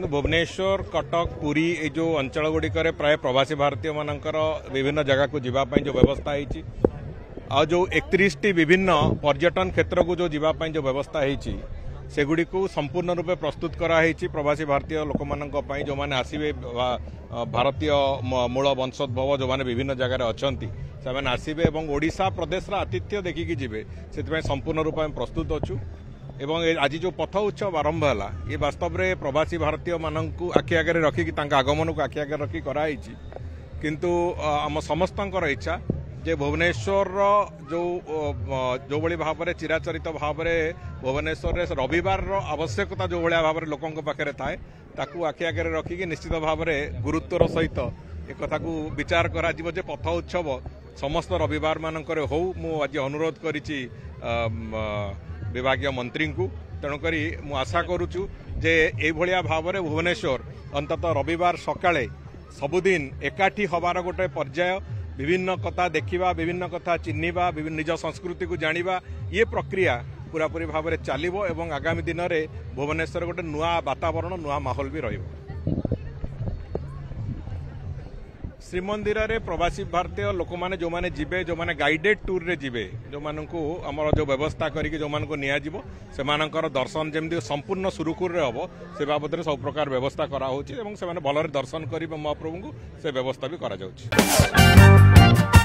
भुवनेश्वर कटक पुरी ये जो अंचल गुड़िक प्राय प्रवासी भारतीय मानकर विभिन्न जगह को जीवाई जो व्यवस्था होती आ जो 31 टी विभिन्न पर्यटन क्षेत्र को जो जीवाई जो व्यवस्था होती सेगुड़ी को संपूर्ण रूपे प्रस्तुत कराई प्रवासी भारतीय लोक मान जो मैंने आसवे भारतीय मूल वंशोद्भव जो मैंने विभिन्न जगह अच्छा से आसवे और ओडिशा प्रदेश आतिथ्य देखिकी जी से संपूर्ण रूप में प्रस्तुत अच्छु एवं आज जो पथ उत्सव आरंभ है ये वास्तव में प्रवासी भारतीय मानक आखि आगे रखिक आगमन को आखि आगे रखी कराई किंतु आम समस्त इच्छा जे भुवनेश्वर जो भली भाव में चिराचरित भाव में भुवनेश्वर रविवार आवश्यकता जो भाया भाव में लोकों पाखे थाए ताकू आखि आगे रखिक निश्चित भाव में गुरुत्वर सहित एक कथा को विचार करा जे पथ उत्सव समस्त रविवार मानक हो मु आज अनुरोध करिछि विभाग मंत्री को तेणुक मु आशा करुचु जे एभलिया भाव में भुवनेश्वर अंततः रविवार सकाळे सबुदिन एकाठी हबार गोटे पर्याय विभिन्न कथा देखा विभिन्न कथा चिन्हवा विभिन्न निज संस्कृति को जानिबा ये प्रक्रिया पूरापूरी भाव में चलिबो एवं आगामी दिन में भुवनेश्वर गोटे नुआ वातावरण नुआ माहौल भी रहिबो। श्रीमंदिर रे प्रवासी भारतीय लोक मैंने जो मैंने जीवे जो मैंने गाइडेड टूर रे जीवे जो मानक आमर जो व्यवस्था करके जो मानक नियाजिबो से मानकर दर्शन जमी संपूर्ण सुरुखुर हम से बाबद सब प्रकार व्यवस्था कराऊँच से भलरे दर्शन करेंगे महाप्रभु को से व्यवस्था भी करा जाउछि।